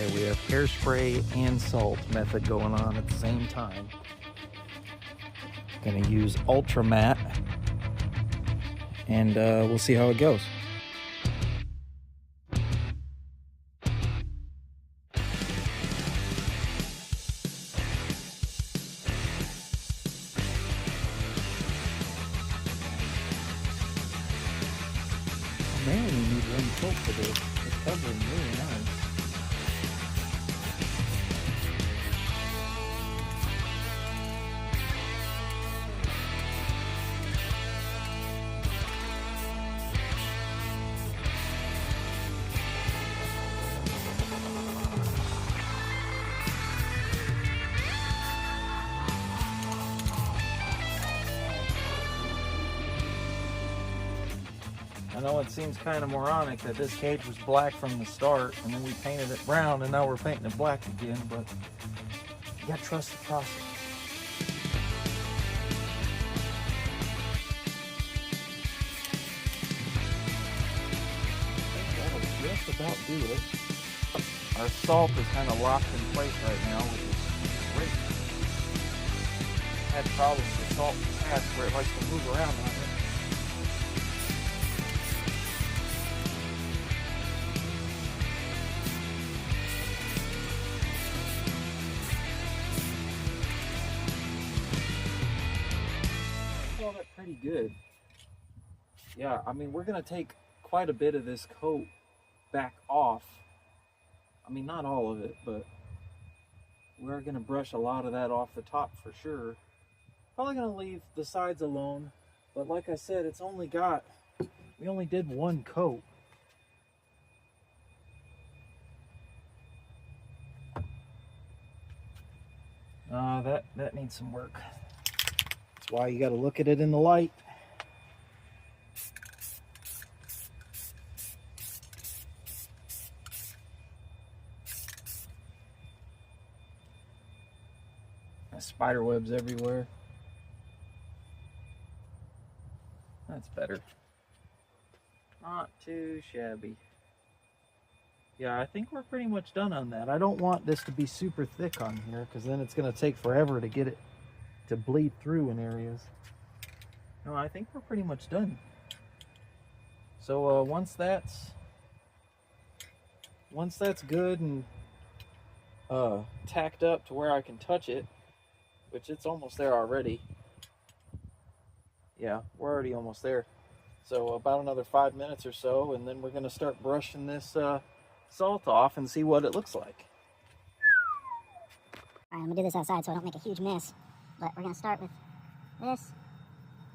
Okay, we have hairspray and salt method going on at the same time. Gonna use Ultra Matte, and we'll see how it goes. Man, you need one coat for this. It's covering really nice. I know it seems kind of moronic that this cage was black from the start and then we painted it brown and now we're painting it black again, but you gotta trust the process. That'll just about do it. Our salt is kind of locked in place right now, which is great. Had problems with salt in the past where it likes to move around on it. Pretty good. Yeah, I mean, we're gonna take quite a bit of this coat back off. I mean, not all of it, but we're gonna brush a lot of that off the top for sure. Probably gonna leave the sides alone, but like I said, it's only got, we only did one coat. That needs some work. That's why you got to look at it in the light. There's spider webs everywhere. That's better. Not too shabby. Yeah, I think we're pretty much done on that. I don't want this to be super thick on here because then it's going to take forever to get it to bleed through in areas. No, I think we're pretty much done. So once that's good and tacked up to where I can touch it, which it's almost there already. Yeah, we're already almost there. So about another 5 minutes or so, and then we're going to start brushing this salt off and see what it looks like. Alright, I'm going to do this outside so I don't make a huge mess. But we're going to start with this.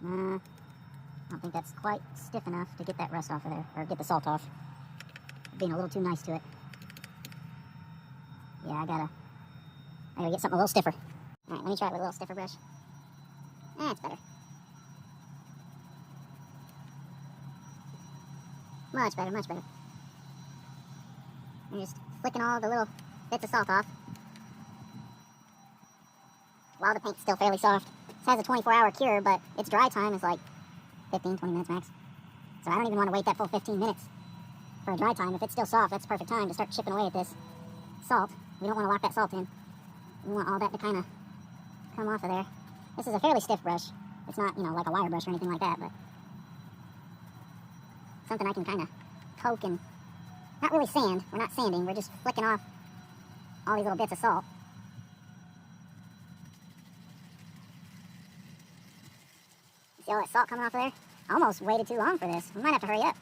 I don't think that's quite stiff enough to get that rust off of there, or get the salt off. Being a little too nice to it. Yeah, I gotta get something a little stiffer. Alright, let me try it with a little stiffer brush. That's better. Much better, much better. I'm just flicking all the little bits of salt off. While the paint's still fairly soft. This has a 24-hour cure, but its dry time is like 15, 20 minutes max. So I don't even want to wait that full 15 minutes for a dry time. If it's still soft, that's the perfect time to start chipping away at this salt. We don't want to lock that salt in. We want all that to kind of come off of there. This is a fairly stiff brush. It's not, you know, like a wire brush or anything like that, but something I can kind of poke and not really sand. We're not sanding. We're just flicking off all these little bits of salt. See all that salt coming off of there? I almost waited too long for this. We might have to hurry up.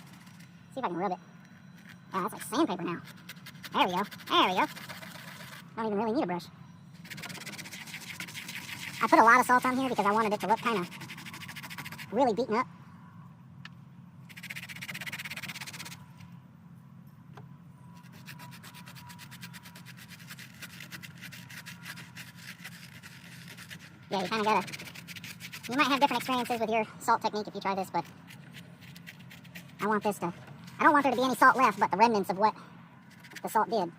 See if I can rub it. Yeah, that's like sandpaper now. There we go. There we go. Don't even really need a brush. I put a lot of salt on here because I wanted it to look kind of really beaten up. Yeah, you kind of gotta... You might have different experiences with your salt technique if you try this, but I want this to... I don't want there to be any salt left, but the remnants of what the salt did.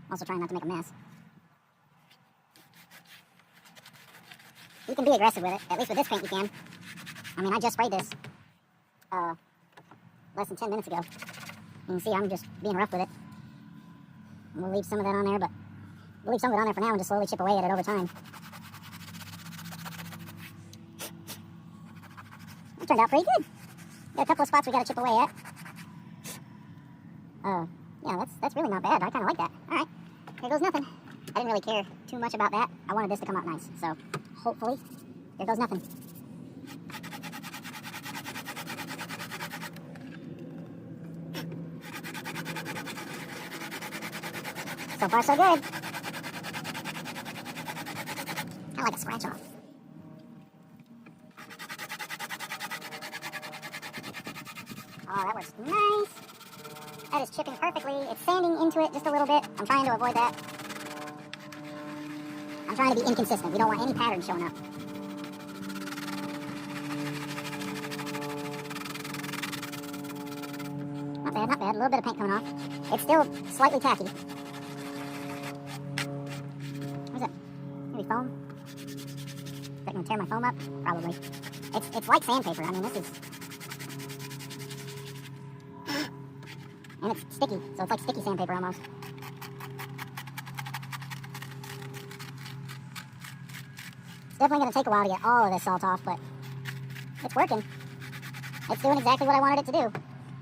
Also trying not to make a mess. You can be aggressive with it. At least with this paint you can. I mean, I just sprayed this less than 10 minutes ago. You can see I'm just being rough with it. We'll leave some of that on there, but we'll leave some of it on there for now and just slowly chip away at it over time. That turned out pretty good. Got a couple of spots we got to chip away at. Yeah, that's really not bad. I kind of like that. All right, here goes nothing. I didn't really care too much about that. I wanted this to come out nice, so hopefully, here goes nothing. So far, so good. Kind of like a scratch off. Oh, that works nice. That is chipping perfectly. It's sanding into it just a little bit. I'm trying to avoid that. I'm trying to be inconsistent. We don't want any pattern showing up. Not bad, not bad. A little bit of paint coming off. It's still slightly tacky. What is it? Maybe foam? Is that going to tear my foam up? Probably. It's like sandpaper. I mean, this is... And it's sticky, so it's like sticky sandpaper almost. It's definitely going to take a while to get all of this salt off, but it's working. It's doing exactly what I wanted it to do.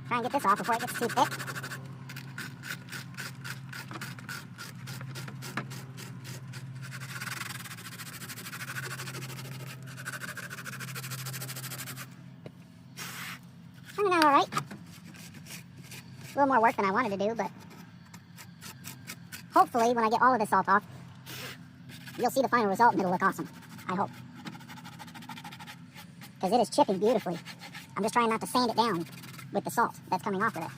Try and get this off before it gets too thick. Turning out all right. A little more work than I wanted to do, but hopefully when I get all of this salt off, you'll see the final result and it'll look awesome. I hope. Because it is chipping beautifully. I'm just trying not to sand it down with the salt that's coming off of it.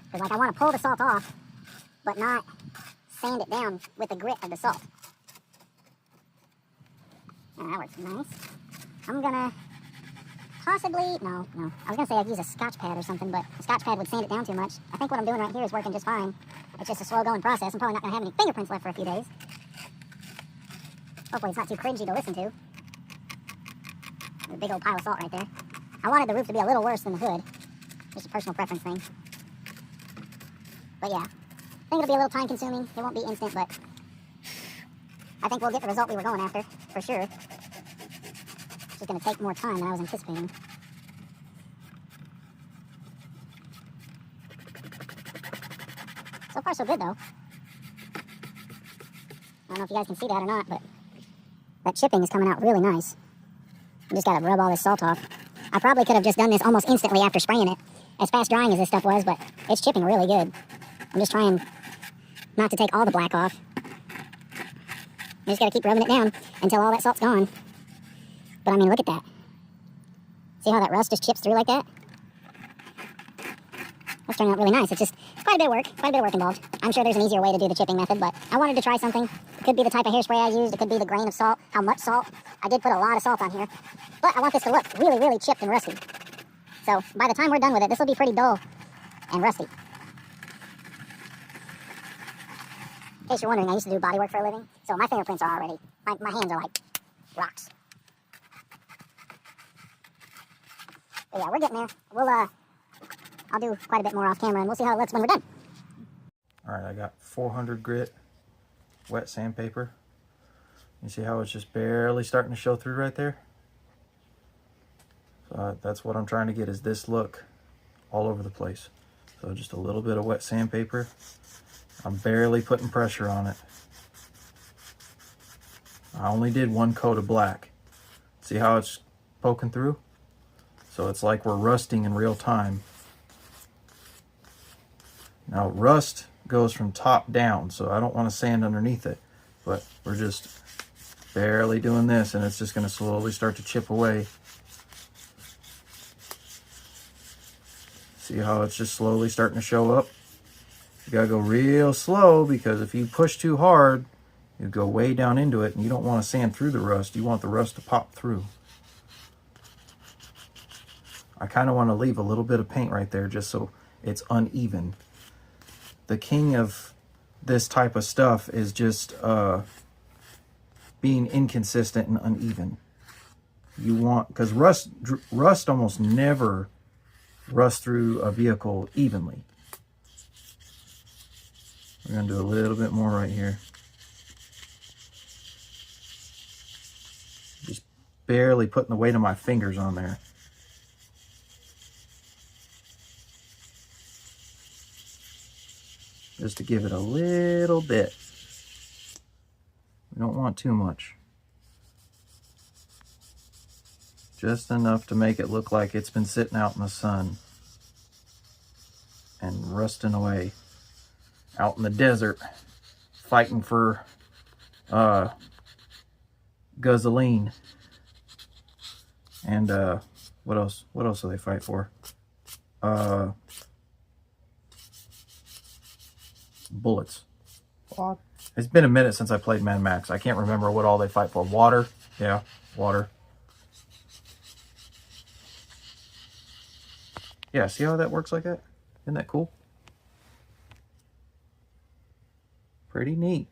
Because like I want to pull the salt off, but not sand it down with the grit of the salt. Oh, that works nice. I'm gonna possibly, no. I was gonna say I'd use a Scotch pad or something, but a Scotch pad would sand it down too much. I think what I'm doing right here is working just fine. It's just a slow going process. I'm probably not gonna have any fingerprints left for a few days. Hopefully it's not too cringy to listen to. There's a big old pile of salt right there. I wanted the roof to be a little worse than the hood. Just a personal preference thing. But yeah, I think it'll be a little time consuming. It won't be instant, but I think we'll get the result we were going after, for sure. It's just going to take more time than I was anticipating. So far, so good, though. I don't know if you guys can see that or not, but that chipping is coming out really nice. I just got to rub all this salt off. I probably could have just done this almost instantly after spraying it, as fast drying as this stuff was, but it's chipping really good. I'm just trying not to take all the black off. I just got to keep rubbing it down until all that salt's gone. But I mean, look at that. See how that rust just chips through like that? That's turning out really nice. It's quite a bit of work involved. I'm sure there's an easier way to do the chipping method, but I wanted to try something. It could be the type of hairspray I used. It could be the grain of salt, how much salt. I did put a lot of salt on here, but I want this to look really, really chipped and rusty. So by the time we're done with it, this will be pretty dull and rusty. In case you're wondering, I used to do body work for a living, so my fingerprints are already, my hands are like rocks. But yeah, we're getting there. I'll do quite a bit more off camera and we'll see how it looks when we're done. All right, I got 400 grit wet sandpaper. You see how it's just barely starting to show through right there? So that's what I'm trying to get, is this look all over the place. So just a little bit of wet sandpaper. I'm barely putting pressure on it. I only did one coat of black. See how it's poking through? So it's like we're rusting in real time. Now rust goes from top down, so I don't want to sand underneath it, but we're just barely doing this and it's just going to slowly start to chip away. See how it's just slowly starting to show up? You gotta go real slow, because if you push too hard, you go way down into it and you don't want to sand through the rust. You want the rust to pop through. I kind of want to leave a little bit of paint right there just so it's uneven. The king of this type of stuff is just being inconsistent and uneven. You want, because rust almost never rusts through a vehicle evenly. We're gonna do a little bit more right here. Just barely putting the weight of my fingers on there. Just to give it a little bit. We don't want too much. Just enough to make it look like it's been sitting out in the sun and rusting away out in the desert, fighting for gasoline. And what else do they fight for? Bullets. What? It's been a minute since I played Mad Max. I can't remember what all they fight for. Water? Yeah, water. Yeah, see how that works like that? Isn't that cool? Pretty neat.